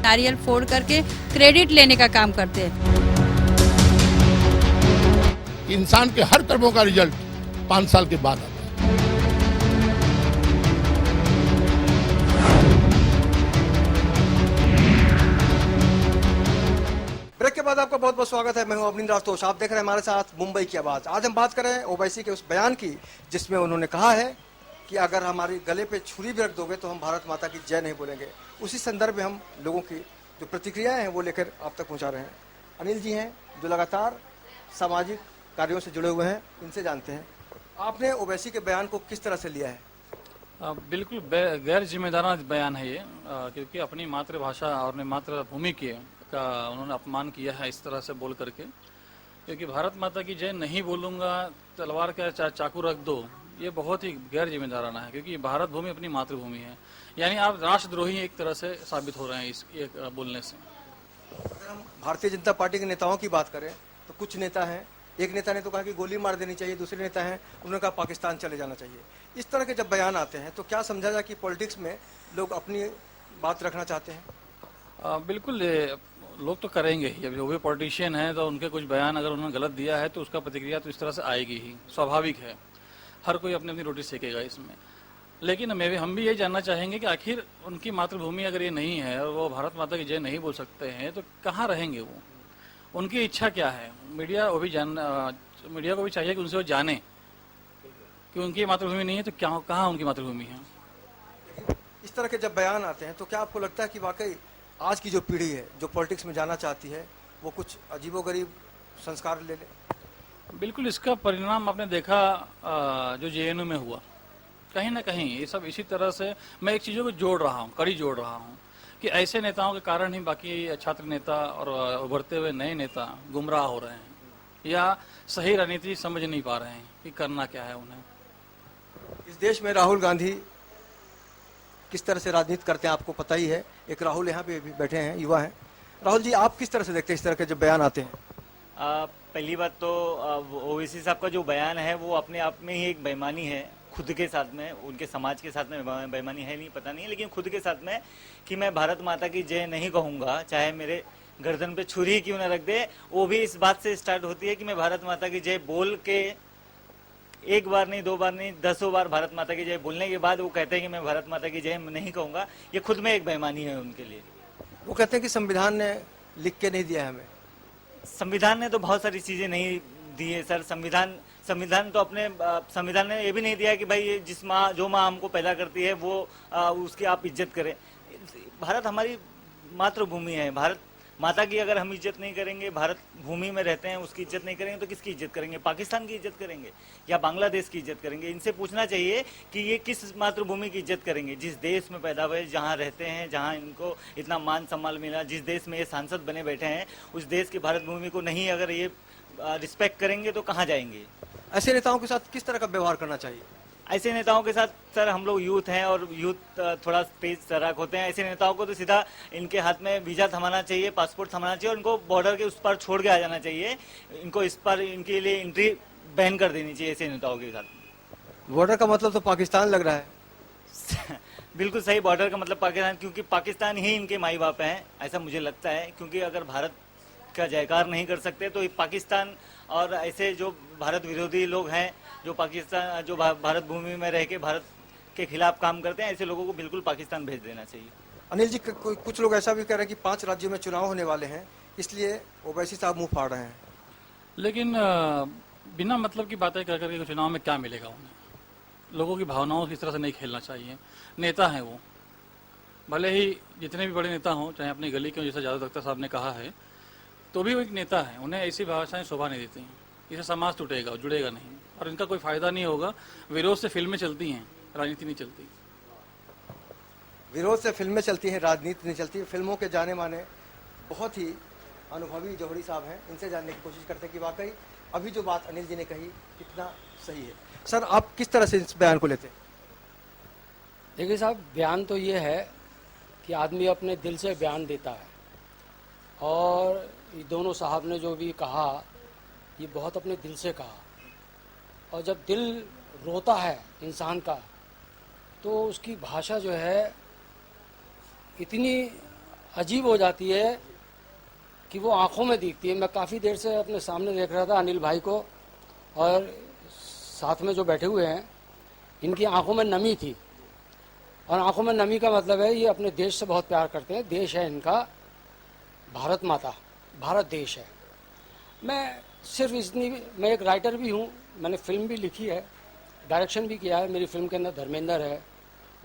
नारियल फोड़ करके क्रेडिट लेने का काम करते हैं। इंसान के हर कर्मों का रिजल्ट 5 साल के बाद आता है। ब्रेक के बाद आपका बहुत बहुत स्वागत है। मैं हूं अवनींद्र आशुतोष। आप देख रहे हैं हमारे साथ मुंबई की आवाज। आज हम बात करें ओवैसी के उस बयान की जिसमें उन्होंने कहा है कि अगर हमारे गले पे छुरी भी रख दोगे तो हम भारत माता की जय नहीं बोलेंगे। उसी संदर्भ में हम लोगों की जो प्रतिक्रियाएं हैं वो लेकर आप तक पहुंचा रहे हैं। अनिल जी हैं जो लगातार सामाजिक कार्यों से जुड़े हुए हैं, इनसे जानते हैं आपने ओवैसी के बयान को किस तरह से लिया है। बिल्कुल गैर जिम्मेदाराना बयान है ये, क्योंकि अपनी मातृभाषा और मातृभूमि का उन्होंने अपमान किया है इस तरह से बोल करके। क्योंकि भारत माता की जय नहीं बोलूँगा, तलवार का चाकू रख दो, ये बहुत ही गैर जिम्मेदाराना है। क्योंकि भारत भूमि अपनी मातृभूमि है, यानी आप राष्ट्रद्रोही एक तरह से साबित हो रहे हैं इस बोलने से। अगर हम भारतीय जनता पार्टी के नेताओं की बात करें तो कुछ नेता हैं, एक नेता ने तो कहा कि गोली मार देनी चाहिए, दूसरे नेता हैं उन्होंने कहा पाकिस्तान चले जाना चाहिए। इस तरह के जब बयान आते हैं तो क्या समझा जाए कि पॉलिटिक्स में लोग अपनी बात रखना चाहते हैं? बिल्कुल, लोग तो करेंगे ही। अभी जो भी पॉलिटिशियन है तो उनके कुछ बयान अगर उन्होंने गलत दिया है तो उसका प्रतिक्रिया तो इस तरह से आएगी ही, स्वाभाविक है। हर कोई अपनी अपनी रोटी सेकेगा इसमें। लेकिन हम भी ये जानना चाहेंगे कि आखिर उनकी मातृभूमि अगर ये नहीं है और वो भारत माता की जय नहीं बोल सकते हैं तो कहाँ रहेंगे वो? उनकी इच्छा क्या है? मीडिया को भी चाहिए कि उनसे वो जाने कि उनकी मातृभूमि नहीं है तो क्या कहाँ उनकी मातृभूमि है। इस तरह के जब बयान आते हैं तो क्या आपको लगता है कि वाकई आज की जो पीढ़ी है जो पॉलिटिक्स में जाना चाहती है वो कुछ अजीबोगरीब संस्कार ले ले? बिल्कुल, इसका परिणाम आपने देखा जो जेएनयू में हुआ। कहीं ना कहीं ये सब इसी तरह से मैं एक चीज़ों को जोड़ रहा हूँ, कड़ी जोड़ रहा हूँ कि ऐसे नेताओं के कारण ही बाकी छात्र नेता और उभरते हुए नए नेता गुमराह हो रहे हैं या सही रणनीति समझ नहीं पा रहे हैं कि करना क्या है उन्हें। इस देश में राहुल गांधी किस तरह से राजनीति करते हैं आपको पता ही है। एक राहुल यहाँ पे भी बैठे हैं, युवा हैं। राहुल जी, आप किस तरह से देखते हैं इस तरह के जब बयान आते हैं? पहली बात तो ओवैसी साहब का जो बयान है वो अपने आप में ही एक बेईमानी है। खुद के साथ में, उनके समाज के साथ में बेईमानी है नहीं, पता नहीं है, लेकिन खुद के साथ में कि मैं भारत माता की जय नहीं कहूँगा, चाहे मेरे गर्दन पे छुरी क्यों न रख दे। वो भी इस बात से स्टार्ट होती है कि मैं भारत माता की जय बोल के एक बार नहीं, 2 बार नहीं, 10 बार भारत माता की जय बोलने के बाद वो कहते हैं कि मैं भारत माता की जय नहीं कहूँगा। ये खुद में एक बेईमानी है उनके लिए। वो कहते हैं कि संविधान ने लिख के नहीं दिया है हमें। संविधान ने तो बहुत सारी चीजें नहीं दी है सर। संविधान तो अपने संविधान ने ये भी नहीं दिया कि भाई ये जो माँ हमको पैदा करती है वो उसकी आप इज्जत करें। भारत हमारी मातृभूमि है। भारत माता की अगर हम इज्जत नहीं करेंगे, भारत भूमि में रहते हैं उसकी इज्जत नहीं करेंगे तो किसकी इज्जत करेंगे? पाकिस्तान की इज्जत करेंगे या बांग्लादेश की इज्जत करेंगे? इनसे पूछना चाहिए कि ये किस मातृभूमि की इज्जत करेंगे? जिस देश में पैदा हुए, जहाँ रहते हैं, जहाँ इनको इतना मान सम्मान मिला, जिस देश में ये सांसद बने बैठे हैं, उस देश की भारत भूमि को नहीं अगर ये रिस्पेक्ट करेंगे तो कहाँ जाएंगे? ऐसे नेताओं के साथ किस तरह का व्यवहार करना चाहिए? ऐसे नेताओं के साथ सर हम लोग यूथ हैं और यूथ थोड़ा तेज तर्राक होते हैं। ऐसे नेताओं को तो सीधा इनके हाथ में वीजा थमाना चाहिए, पासपोर्ट थमाना चाहिए और इनको बॉर्डर के उस पार छोड़ के आ जाना चाहिए। इनको इस पर इनके लिए एंट्री बैन कर देनी चाहिए ऐसे नेताओं के साथ। बॉर्डर का मतलब तो पाकिस्तान लग रहा है। बिल्कुल सही, बॉर्डर का मतलब पाकिस्तान, क्योंकि पाकिस्तान ही इनके माई बाप हैं, ऐसा मुझे लगता है। क्योंकि अगर भारत का जयकार नहीं कर सकते तो पाकिस्तान और ऐसे जो भारत विरोधी लोग हैं, जो भारत भूमि में रह के भारत के खिलाफ काम करते हैं, ऐसे लोगों को बिल्कुल पाकिस्तान भेज देना चाहिए। अनिल जी, कुछ लोग ऐसा भी कह रहे हैं कि 5 राज्यों में चुनाव होने वाले हैं, इसलिए ओवैसी साहब मुंह फाड़ रहे हैं। लेकिन बिना मतलब की बातें कर करके चुनाव में क्या मिलेगा उन्हें? लोगों की भावनाओं की इस तरह से नहीं खेलना चाहिए। नेता हैं वो, भले ही जितने भी बड़े नेता हों, चाहे अपनी गली के, जैसे जावेद अख्तर साहब ने कहा है, तो भी वो एक नेता है। उन्हें ऐसी भाषाएं शोभा नहीं देती हैं। इससे समाज टूटेगा, जुड़ेगा नहीं और इनका कोई फायदा नहीं होगा। विरोध से फिल्में चलती हैं, राजनीति नहीं चलती। विरोध से फिल्में चलती हैं, राजनीति नहीं चलती। फिल्मों के जाने माने बहुत ही अनुभवी जौहरी साहब हैं, इनसे जानने की कोशिश करते हैं कि वाकई अभी जो बात अनिल जी ने कही कितना सही है। सर, आप किस तरह से इस बयान को लेते हैं? देखिए साहब, बयान तो ये है कि आदमी अपने दिल से बयान देता है और ये दोनों साहब ने जो भी कहा ये बहुत अपने दिल से कहा। और जब दिल रोता है इंसान का तो उसकी भाषा जो है इतनी अजीब हो जाती है कि वो आंखों में दिखती है। मैं काफ़ी देर से अपने सामने देख रहा था अनिल भाई को, और साथ में जो बैठे हुए हैं इनकी आंखों में नमी थी। और आंखों में नमी का मतलब है ये अपने देश से बहुत प्यार करते हैं। देश है इनका भारत माता, भारत देश है। मैं सिर्फ इतनी, मैं एक राइटर भी हूँ, मैंने फिल्म भी लिखी है, डायरेक्शन भी किया है। मेरी फिल्म के अंदर धर्मेंद्र है,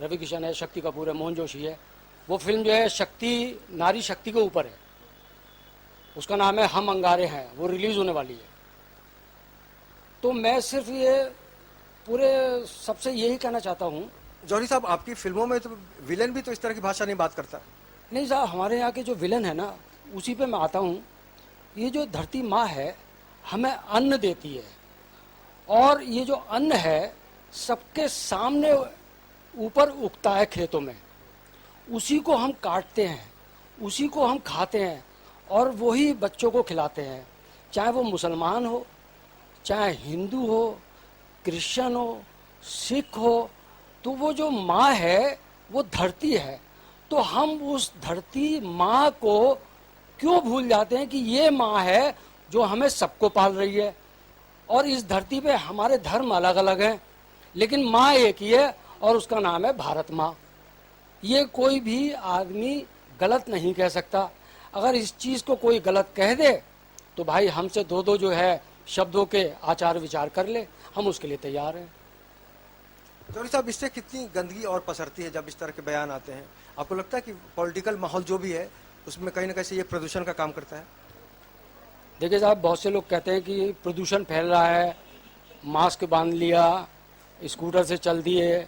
रवि किशन है, शक्ति कपूर है, मोहन जोशी है। वो फिल्म जो है शक्ति, नारी शक्ति के ऊपर है, उसका नाम है हम अंगारे हैं, वो रिलीज होने वाली है। तो मैं सिर्फ ये पूरे सबसे यही कहना चाहता हूँ। जौहरी साहब, आपकी फिल्मों में तो विलेन भी तो इस तरह की भाषा नहीं बात करता। नहीं साहब, हमारे यहाँ के जो विलन है ना, उसी पे मैं आता हूँ। ये जो धरती माँ है हमें अन्न देती है, और ये जो अन्न है सबके सामने ऊपर उगता है खेतों में, उसी को हम काटते हैं, उसी को हम खाते हैं, और वही बच्चों को खिलाते हैं। चाहे वो मुसलमान हो, चाहे हिंदू हो, क्रिश्चियन हो, सिख हो, तो वो जो माँ है वो धरती है। तो हम उस धरती माँ को क्यों भूल जाते हैं कि ये माँ है जो हमें सबको पाल रही है। और इस धरती पे हमारे धर्म अलग अलग हैं, लेकिन माँ एक ही है, और उसका नाम है भारत माँ। ये कोई भी आदमी गलत नहीं कह सकता। अगर इस चीज़ को कोई गलत कह दे तो भाई हमसे दो जो है शब्दों के आचार विचार कर ले, हम उसके लिए तैयार हैं। जौहरी साहब, इससे कितनी गंदगी और पसरती है जब इस तरह के बयान आते हैं? आपको लगता है कि पॉलिटिकल माहौल जो भी है उसमें कहीं ना कहीं से ये प्रदूषण का काम करता है? देखिए साहब, बहुत से लोग कहते हैं कि प्रदूषण फैल रहा है, मास्क बांध लिया, स्कूटर से चल दिए,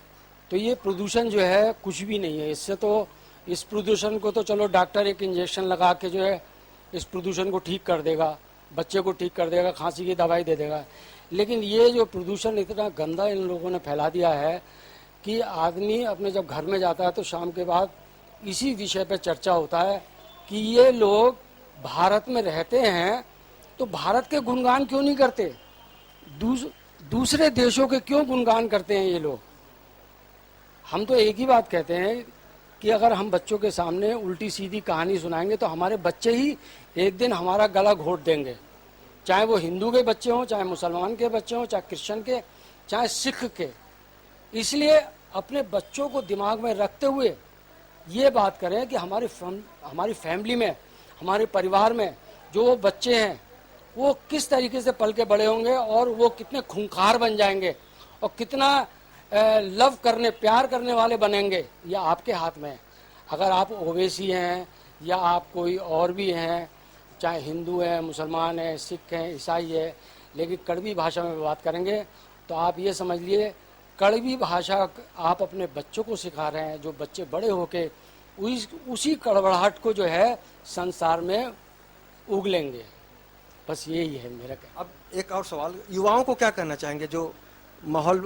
तो ये प्रदूषण जो है कुछ भी नहीं है। इससे तो, इस प्रदूषण को तो चलो डॉक्टर एक इंजेक्शन लगा के जो है इस प्रदूषण को ठीक कर देगा, बच्चे को ठीक कर देगा, खांसी की दवाई दे देगा। लेकिन ये जो प्रदूषण इतना गंदा इन लोगों ने फैला दिया है कि आदमी अपने जब घर में जाता है तो शाम के बाद इसी विषय पर चर्चा होता है कि ये लोग भारत में रहते हैं तो भारत के गुणगान क्यों नहीं करते, दूसरे देशों के क्यों गुणगान करते हैं ये लोग। हम तो एक ही बात कहते हैं कि अगर हम बच्चों के सामने उल्टी सीधी कहानी सुनाएंगे तो हमारे बच्चे ही एक दिन हमारा गला घोट देंगे, चाहे वो हिंदू के बच्चे हों, चाहे मुसलमान के बच्चे हों, चाहे क्रिश्चियन के, चाहे सिख के। इसलिए अपने बच्चों को दिमाग में रखते हुए ये बात करें कि हमारी फैमिली में, हमारे परिवार में जो वो बच्चे हैं वो किस तरीके से पल के बड़े होंगे, और वो कितने खूंखार बन जाएंगे, और कितना लव करने, प्यार करने वाले बनेंगे, ये आपके हाथ में है। अगर आप ओवैसी हैं या आप कोई और भी हैं, चाहे हिंदू हैं, मुसलमान हैं, सिख हैं, ईसाई है, लेकिन कड़वी भाषा में बात करेंगे तो आप ये समझ लिए कड़वी भाषा आप अपने बच्चों को सिखा रहे हैं, जो बच्चे बड़े होके उसी कड़वाहट को जो है संसार में उगलेंगे। बस यही है मेरा कहना। अब एक और सवाल, युवाओं को क्या कहना चाहेंगे जो माहौल,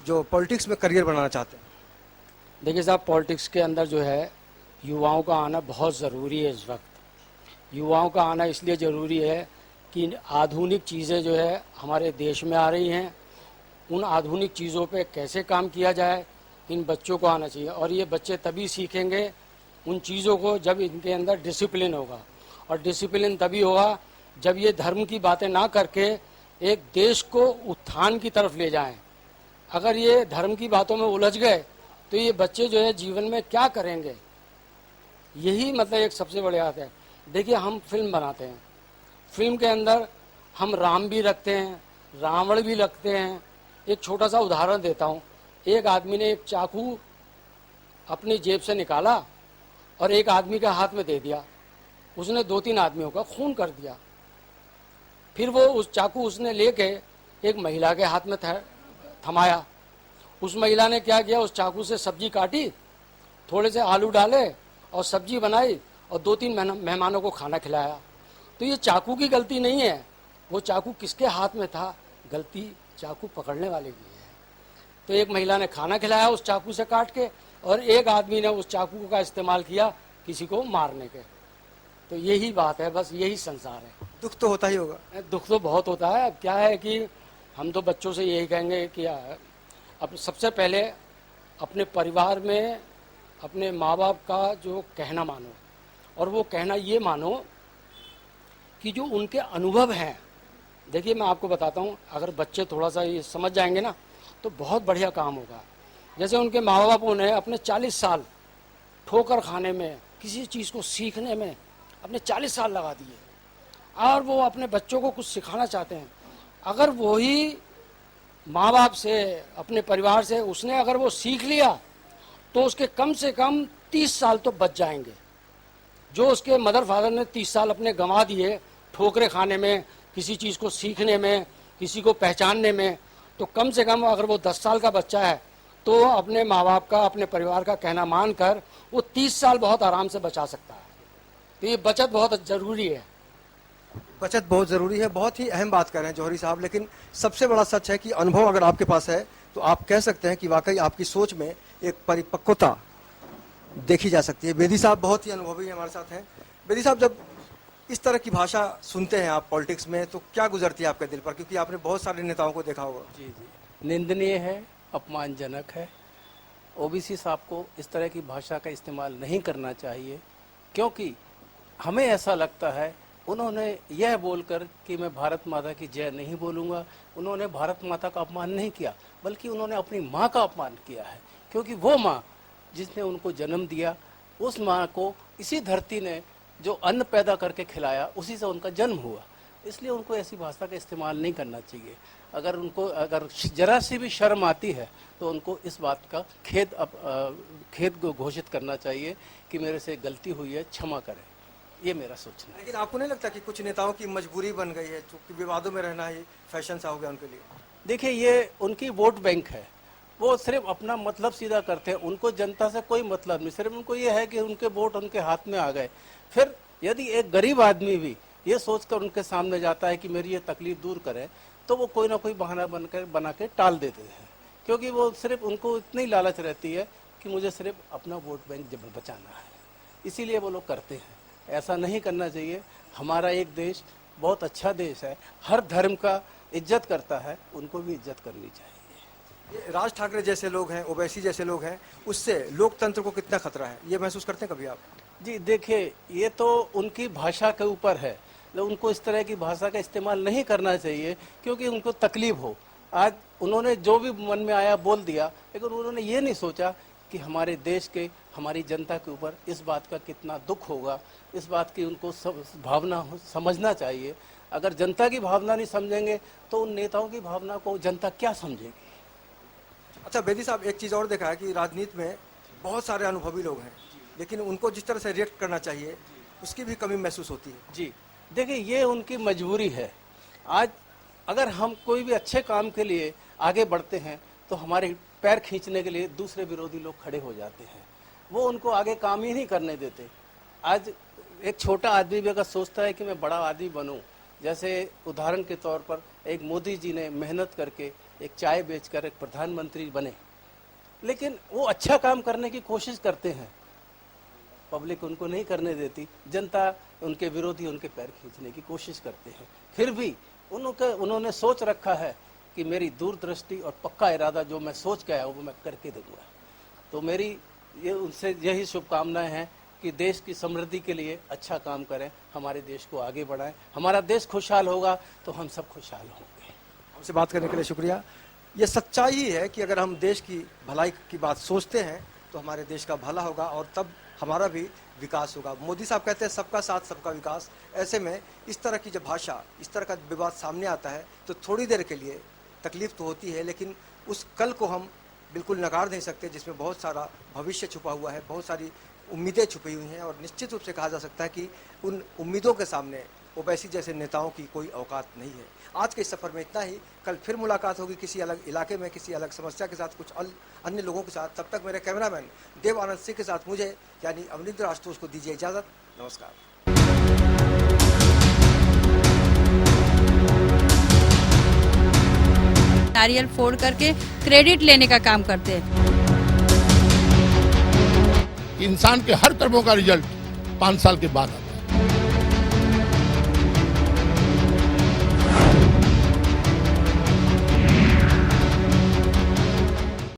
जो पॉलिटिक्स में करियर बनाना चाहते हैं? देखिए साहब, पॉलिटिक्स के अंदर जो है युवाओं का आना बहुत ज़रूरी है। इस वक्त युवाओं का आना इसलिए ज़रूरी है कि आधुनिक चीज़ें जो है हमारे देश में आ रही हैं, उन आधुनिक चीज़ों पे कैसे काम किया जाए, इन बच्चों को आना चाहिए। और ये बच्चे तभी सीखेंगे उन चीज़ों को जब इनके अंदर डिसिप्लिन होगा, और डिसिप्लिन तभी होगा जब ये धर्म की बातें ना करके एक देश को उत्थान की तरफ ले जाएं। अगर ये धर्म की बातों में उलझ गए तो ये बच्चे जो है जीवन में क्या करेंगे, यही मतलब एक सबसे बड़ी बात है। देखिए, हम फिल्म बनाते हैं, फिल्म के अंदर हम राम भी रखते हैं, रावण भी रखते हैं। एक छोटा सा उदाहरण देता हूँ। एक आदमी ने एक चाकू अपनी जेब से निकाला और एक आदमी के हाथ में दे दिया, उसने 2-3 आदमियों का खून कर दिया। फिर वो उस चाकू उसने लेके एक महिला के हाथ में थमाया। उस महिला ने क्या किया, उस चाकू से सब्जी काटी, थोड़े से आलू डाले और सब्जी बनाई और 2-3 मेहमानों को खाना खिलाया। तो ये चाकू की गलती नहीं है, वो चाकू किसके हाथ में था, गलती चाकू पकड़ने वाले की है। तो एक महिला ने खाना खिलाया उस चाकू से काट के, और एक आदमी ने उस चाकू का इस्तेमाल किया किसी को मारने के। तो यही बात है, बस यही संसार है। दुख तो होता ही होगा। दुख तो बहुत होता है। अब क्या है कि हम तो बच्चों से यही कहेंगे कि अब सबसे पहले अपने परिवार में अपने माँ बाप का जो कहना मानो, और वो कहना ये मानो कि जो उनके अनुभव हैं, देखिए मैं आपको बताता हूँ, अगर बच्चे थोड़ा सा ये समझ जाएंगे ना तो बहुत बढ़िया काम होगा। जैसे उनके माँ बापों ने अपने 40 साल ठोकर खाने में, किसी चीज़ को सीखने में अपने 40 साल लगा दिए, और वो अपने बच्चों को कुछ सिखाना चाहते हैं। अगर वही माँ बाप से, अपने परिवार से उसने अगर वो सीख लिया तो उसके कम से कम 30 साल तो बच जाएंगे। जो उसके मदर फादर ने 30 साल अपने गंवा दिए ठोकरे खाने में, किसी चीज़ को सीखने में, किसी को पहचानने में, तो कम से कम अगर वो 10 साल का बच्चा है तो अपने माँ बाप का, अपने परिवार का कहना मानकर वो 30 साल बहुत आराम से बचा सकता है। तो ये बचत बहुत ज़रूरी है। बचत बहुत ज़रूरी है, बहुत ही अहम बात कर रहे हैं जौहरी साहब। लेकिन सबसे बड़ा सच है कि अनुभव अगर आपके पास है तो आप कह सकते हैं कि वाकई आपकी सोच में एक परिपक्वता देखी जा सकती है। बेदी साहब बहुत ही अनुभवी हमारे साथ हैं। बेदी साहब, जब इस तरह की भाषा सुनते हैं आप पॉलिटिक्स में तो क्या गुजरती है आपके दिल पर, क्योंकि आपने बहुत सारे नेताओं को देखा होगा। जी, निंदनीय है, अपमानजनक है। ओबीसी साहब को इस तरह की भाषा का इस्तेमाल नहीं करना चाहिए, क्योंकि हमें ऐसा लगता है उन्होंने यह बोलकर कि मैं भारत माता की जय नहीं बोलूँगा, उन्होंने भारत माता का अपमान नहीं किया, बल्कि उन्होंने अपनी माँ का अपमान किया है। क्योंकि वो माँ जिसने उनको जन्म दिया, उस माँ को इसी धरती ने जो अन्न पैदा करके खिलाया, उसी से उनका जन्म हुआ। इसलिए उनको ऐसी भाषा का इस्तेमाल नहीं करना चाहिए। अगर जरा सी भी शर्म आती है तो उनको इस बात का खेद घोषित करना चाहिए कि मेरे से गलती हुई है, क्षमा करें। ये मेरा सोचना है। लेकिन आपको नहीं लगता कि कुछ नेताओं की मजबूरी बन गई है, क्योंकि विवादों में रहना ही फैशन सा हो गया उनके लिए? देखिए, ये उनकी वोट बैंक है, वो सिर्फ अपना मतलब सीधा करते हैं, उनको जनता से कोई मतलब नहीं। सिर्फ उनको ये है कि उनके वोट उनके हाथ में आ गए। फिर यदि एक गरीब आदमी भी ये सोचकर उनके सामने जाता है कि मेरी ये तकलीफ दूर करे, तो वो कोई ना कोई बहाना बना के टाल देते हैं, क्योंकि वो सिर्फ उनको इतनी लालच रहती है कि मुझे सिर्फ अपना वोट बैंक बचाना है, इसीलिए वो लोग करते हैं। ऐसा नहीं करना चाहिए। हमारा एक देश बहुत अच्छा देश है, हर धर्म का इज्जत करता है, उनको भी इज्जत करनी चाहिए। ये राज ठाकरे जैसे लोग हैं, ओवैसी जैसे लोग हैं, उससे लोकतंत्र को कितना खतरा है, ये महसूस करते हैं कभी आप? जी देखिए, ये तो उनकी भाषा के ऊपर है। उनको इस तरह की भाषा का इस्तेमाल नहीं करना चाहिए, क्योंकि उनको तकलीफ हो। आज उन्होंने जो भी मन में आया बोल दिया, लेकिन उन्होंने ये नहीं सोचा कि हमारे देश के, हमारी जनता के ऊपर इस बात का कितना दुख होगा। इस बात की उनको भावना समझना चाहिए। अगर जनता की भावना नहीं समझेंगे तो उन नेताओं की भावना को जनता क्या समझेगी। अच्छा बेदी साहब, एक चीज़ और देखा है कि राजनीति में बहुत सारे अनुभवी लोग हैं, लेकिन उनको जिस तरह से रिएक्ट करना चाहिए उसकी भी कमी महसूस होती है। जी देखिए, ये उनकी मजबूरी है। आज अगर हम कोई भी अच्छे काम के लिए आगे बढ़ते हैं तो हमारे पैर खींचने के लिए दूसरे विरोधी लोग खड़े हो जाते हैं, वो उनको आगे काम ही नहीं करने देते। आज एक छोटा आदमी भी अगर सोचता है कि मैं बड़ा आदमी बनूं, जैसे उदाहरण के तौर पर एक मोदी जी ने मेहनत करके एक चाय बेचकर एक प्रधानमंत्री बने, लेकिन वो अच्छा काम करने की कोशिश करते हैं, पब्लिक उनको नहीं करने देती, जनता, उनके विरोधी उनके पैर खींचने की कोशिश करते हैं। फिर भी उन्होंने सोच रखा है कि मेरी दूरदृष्टि और पक्का इरादा जो मैं सोच के आया वो मैं करके दूंगा। तो मेरी ये उनसे यही शुभकामनाएं हैं कि देश की समृद्धि के लिए अच्छा काम करें, हमारे देश को आगे बढ़ाएं। हमारा देश खुशहाल होगा तो हम सब खुशहाल होंगे। हमसे बात करने के लिए शुक्रिया। ये सच्चाई ही है कि अगर हम देश की भलाई की बात सोचते हैं तो हमारे देश का भला होगा और तब हमारा भी विकास होगा। मोदी साहब कहते हैं सबका साथ सबका विकास। ऐसे में इस तरह की जब भाषा, इस तरह का विवाद सामने आता है तो थोड़ी देर के लिए तकलीफ तो होती है, लेकिन उस कल को हम बिल्कुल नकार नहीं सकते जिसमें बहुत सारा भविष्य छुपा हुआ है, बहुत सारी उम्मीदें छुपी हुई हैं। और निश्चित रूप से कहा जा सकता है कि उन उम्मीदों के सामने ओवैसी जैसे नेताओं की कोई औकात नहीं है। आज के इस सफ़र में इतना ही। कल फिर मुलाकात होगी किसी अलग इलाके में, किसी अलग समस्या के साथ, कुछ अन्य लोगों के साथ। तब तक मेरे कैमरामैन देव आनंद सिंह के साथ मुझे यानी अमरिंदर आशुतोष को दीजिए इजाज़त। नमस्कार। नारियल फोड़ करके क्रेडिट लेने का काम करते हैं। इंसान के हर कर्मों का रिजल्ट 5 साल के बाद आता है।